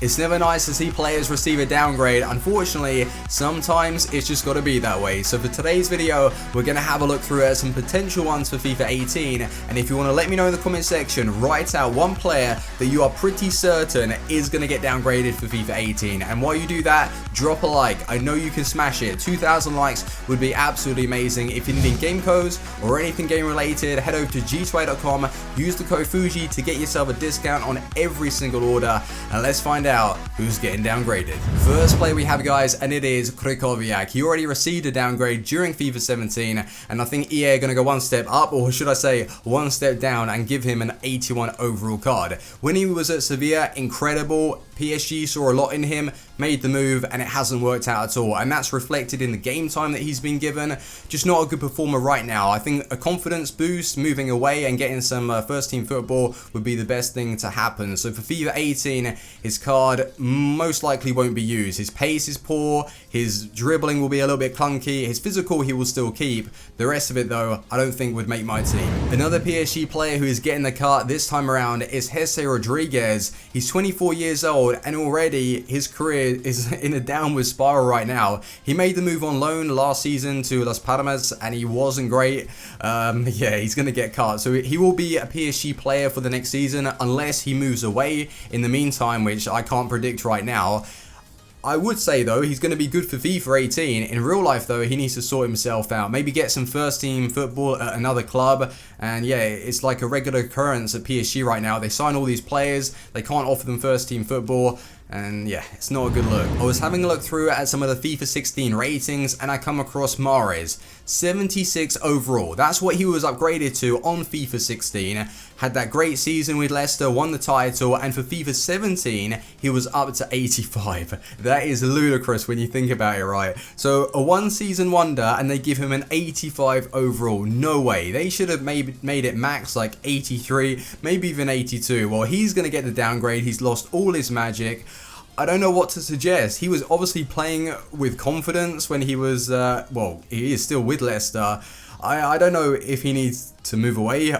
It's never nice to see players receive a downgrade. Unfortunately, sometimes it's just got to be that way. So for today's video, we're going to have a look through at some potential ones for FIFA 18. And if you want to let me know in the comment section, write out one player that you are pretty certain is going to get downgraded for FIFA 18. And while you do that, drop a like. I know you can smash it. 2,000 likes would be absolutely amazing. If you need game codes or anything game related, head over to g2a.com, use the code Fuji to get yourself a discount on every single order. And let's find out who's getting downgraded. First player we have, guys, and it is Krychowiak. He already received a downgrade during FIFA 17, and I think EA are going to go one step up, or should I say one step down, and give him an 81 overall card. When he was at Sevilla, incredible. PSG saw a lot in him, made the move, and it hasn't worked out at all, and that's reflected in the game time that he's been given. Just not a good performer right now. I think a confidence boost, moving away and getting some first team football would be the best thing to happen. So for FIFA 18, his card most likely won't be used. His pace is poor, his dribbling will be a little bit clunky, his physical he will still keep. The rest of it, though, I don't think would make my team. Another PSG player who is getting the card this time around is Jesse Rodriguez. He's 24 years old, and already his career is in a downward spiral right now. He made the move on loan last season to Las Palmas, and he wasn't great. Yeah, he's going to get cut. So he will be a PSG player for the next season unless he moves away in the meantime, which I can't predict right now. I would say, though, he's going to be good for FIFA 18. In real life, though, he needs to sort himself out. Maybe get some first team football at another club. And yeah, it's like a regular occurrence at PSG right now. They sign all these players, they can't offer them first team football. And yeah, it's not a good look. I was having a look through at some of the FIFA 16 ratings, and I come across Mahrez, 76 overall. That's what he was upgraded to on FIFA 16. Had that great season with Leicester, won the title, and for FIFA 17, he was up to 85. That is ludicrous when you think about it, right? So a one season wonder, and they give him an 85 overall. No way. They should have made it max like 83, maybe even 82. Well, he's going to get the downgrade. He's lost all his magic. I don't know what to suggest. He was obviously playing with confidence when he was, well, he is still with Leicester. I don't know if he needs to move away.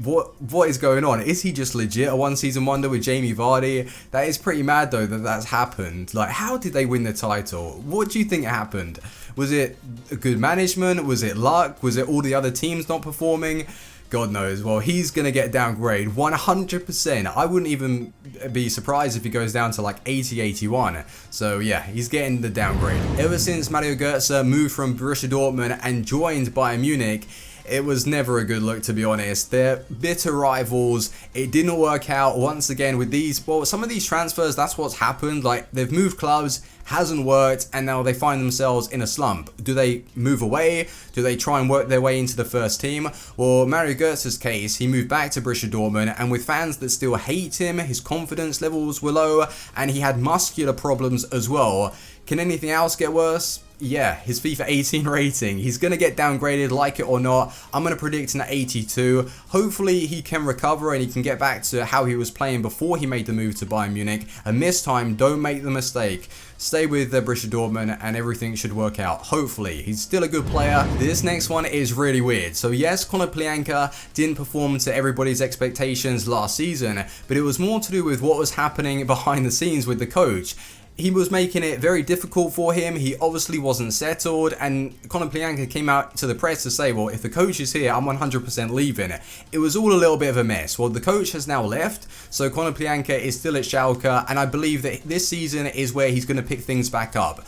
What is going on? Is he just legit a one season wonder with Jamie Vardy? That is pretty mad, though, that that's happened. Like, how did they win the title? What do you think happened? Was it good management? Was it luck? Was it all the other teams not performing? God knows. Well, he's going to get downgraded 100%. I wouldn't even be surprised if he goes down to like 80, 81. So yeah, he's getting the downgrade. Ever since Mario Götze moved from Borussia Dortmund and joined Bayern Munich, it was never a good look, to be honest. They're bitter rivals. It didn't work out once again with these. Well, some of these transfers, that's what's happened. Like, they've moved clubs, hasn't worked, and now they find themselves in a slump. Do they move away? Do they try and work their way into the first team? Well, Mario Götze's case, he moved back to Borussia Dortmund, and with fans that still hate him, his confidence levels were low, and he had muscular problems as well. Can anything else get worse? Yeah, his FIFA 18 rating. He's going to get downgraded, like it or not. I'm going to predict an 82. Hopefully he can recover and he can get back to how he was playing before he made the move to Bayern Munich. And this time, don't make the mistake. Stay with Borussia Dortmund and everything should work out. Hopefully. He's still a good player. This next one is really weird. So yes, Konoplyanka didn't perform to everybody's expectations last season, but it was more to do with what was happening behind the scenes with the coach. He was making it very difficult for him. He obviously wasn't settled, and Konoplyanka came out to the press to say, well, if the coach is here, I'm 100% leaving. It was all a little bit of a mess. Well, the coach has now left, so Konoplyanka is still at Schalke, and I believe that this season is where he's going to pick things back up.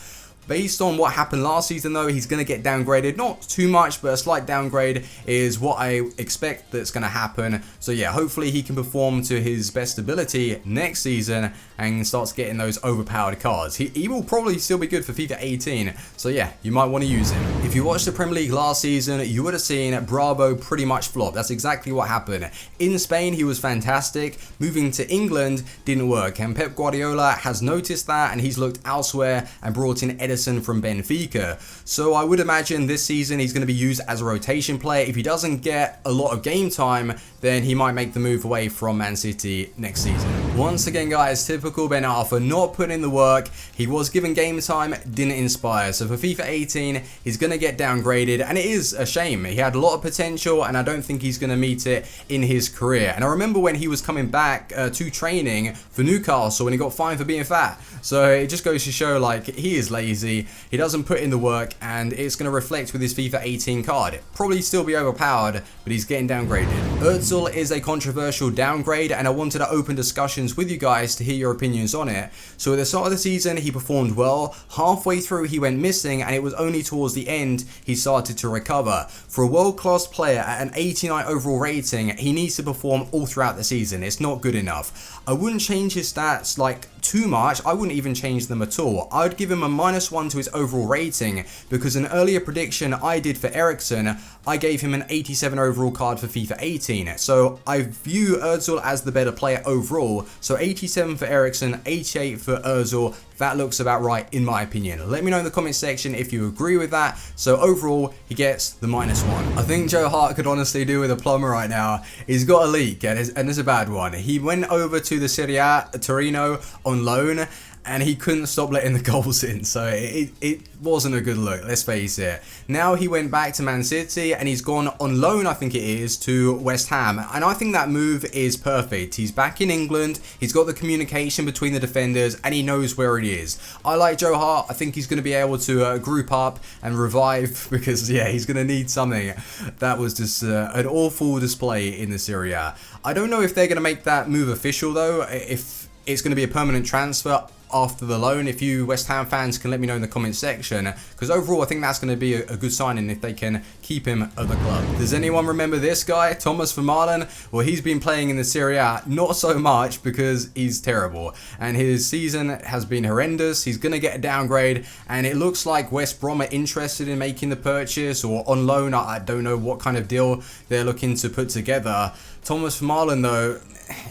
Based on what happened last season, though, he's going to get downgraded. Not too much, but a slight downgrade is what I expect that's going to happen. So yeah, hopefully he can perform to his best ability next season and starts getting those overpowered cards. He will probably still be good for FIFA 18. So yeah, you might want to use him. If you watched the Premier League last season, you would have seen Bravo pretty much flop. That's exactly what happened. In Spain, he was fantastic. Moving to England didn't work. And Pep Guardiola has noticed that, and he's looked elsewhere and brought in Ederson Ederson from Benfica. So I would imagine this season he's going to be used as a rotation player. If he doesn't get a lot of game time, then he might make the move away from Man City next season. Once again, guys, typical Ben Arthur, not putting in the work. He was given game time, didn't inspire. So for FIFA 18, he's going to get downgraded, and it is a shame. He had a lot of potential, and I don't think he's going to meet it in his career. And I remember when he was coming back to training for Newcastle, and he got fined for being fat. So it just goes to show, like, he is lazy. He doesn't put in the work, and it's going to reflect with his FIFA 18 card. Probably still be overpowered, but he's getting downgraded. Özil is a controversial downgrade, and I wanted to open discussions with you guys to hear your opinions on it. So at the start of the season, he performed well. Halfway through, he went missing, and it was only towards the end he started to recover. For a world-class player at an 89 overall rating, he needs to perform all throughout the season. It's not good enough. I wouldn't change his stats like too much. I wouldn't even change them at all. I would give him a -1 to his overall rating, because an earlier prediction I did for Eriksen, I gave him an 87 overall card for FIFA 18. So I view Özil as the better player overall. So 87 for Eriksen, 88 for Özil. That looks about right in my opinion. Let me know in the comment section if you agree with that. So overall, he gets the -1. I think Joe Hart could honestly do with a plumber right now. He's got a leak, and it's a bad one. He went over to the Serie A, Torino, on loan, and he couldn't stop letting the goals in, so it wasn't a good look, let's face it. Now he went back to Man City, and he's gone on loan, I think it is, to West Ham, and I think that move is perfect. He's back in England, he's got the communication between the defenders, and he knows where it is. I like Joe Hart. I think he's going to be able to group up and revive, because yeah, he's going to need something. That was just an awful display in the Serie A. I don't know if they're going to make that move official though, if it's going to be a permanent transfer after the loan. If you West Ham fans can let me know in the comment section, because overall I think that's going to be a good signing if they can keep him at the club. Does anyone remember this guy, Thomas Vermaelen? Well, he's been playing in the Serie A, not so much because he's terrible, and his season has been horrendous. He's going to get a downgrade, and it looks like West Brom are interested in making the purchase, or on loan. I don't know what kind of deal they're looking to put together. Thomas Vermaelen though,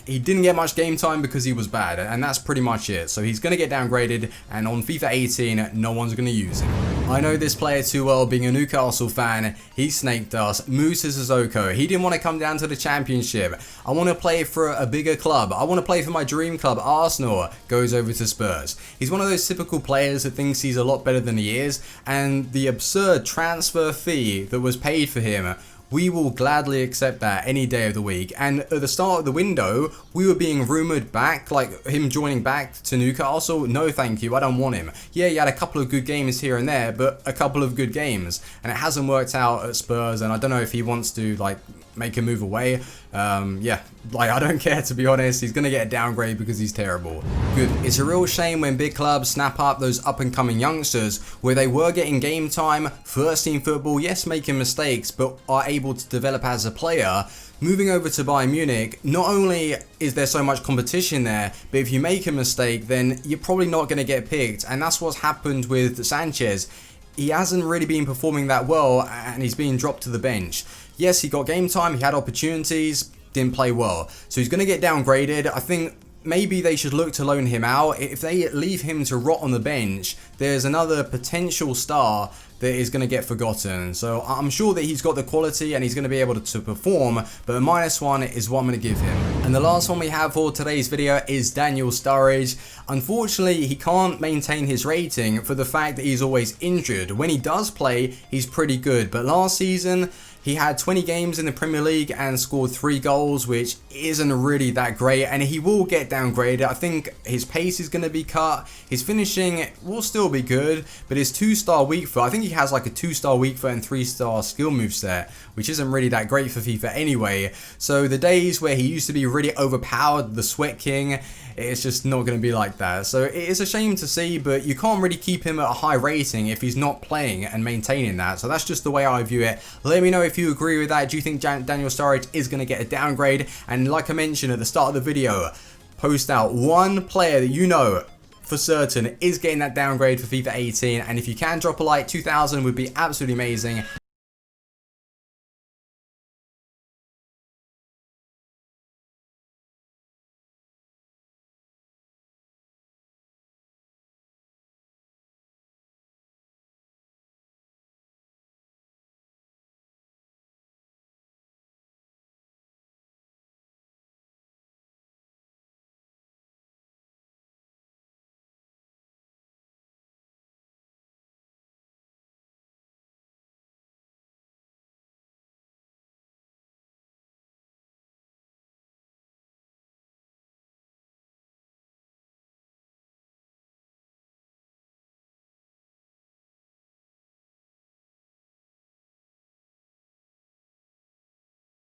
he didn't get much game time because he was bad, and that's pretty much it. So he's going to get downgraded, and on FIFA 18, no one's going to use him. I know this player too well, being a Newcastle fan. He snaked us. Musa Sissoko. He didn't want to come down to the Championship. I want to play for a bigger club. I want to play for my dream club, Arsenal. Goes over to Spurs. He's one of those typical players that thinks he's a lot better than he is, and the absurd transfer fee that was paid for him, we will gladly accept that any day of the week. And at the start of the window, we were being rumoured back, like him joining back to Newcastle. No thank you, I don't want him. Yeah, he had a couple of good games here and there, but a couple of good games. And it hasn't worked out at Spurs, and I don't know if he wants to like make a move away. Yeah, like I don't care, to be honest. He's gonna get a downgrade because he's terrible. Good. It's a real shame when big clubs snap up those up and coming youngsters where they were getting game time, first team football, yes, making mistakes, but are able to develop as a player. Moving over to Bayern Munich, not only is there so much competition there, but if you make a mistake, then you're probably not going to get picked, and that's what's happened with Sanchez. He hasn't really been performing that well, and he's being dropped to the bench. Yes, he got game time, he had opportunities, didn't play well. So he's going to get downgraded. I think maybe they should look to loan him out. If they leave him to rot on the bench, there's another potential star that is going to get forgotten. So I'm sure that he's got the quality and he's going to be able to perform, but a -1 is what I'm going to give him. And the last one we have for today's video is Daniel Sturridge. Unfortunately, he can't maintain his rating for the fact that he's always injured. When he does play, he's pretty good, but last season he had 20 games in the Premier League and scored 3 goals, which isn't really that great, and he will get downgraded. I think his pace is going to be cut. His finishing will still be good, but his 2-star weak foot, I think he has like a 2-star weak foot and 3-star skill moveset, which isn't really that great for FIFA anyway. So the days where he used to be really overpowered, the Sweat King, it's just not going to be like that. So it is a shame to see, but you can't really keep him at a high rating if he's not playing and maintaining that. So that's just the way I view it. Let me know if you agree with that. Do you think Daniel Sturridge is going to get a downgrade? And like I mentioned at the start of the video, post out one player that you know for certain is getting that downgrade for FIFA 18, and if you can drop a like, 2,000 would be absolutely amazing.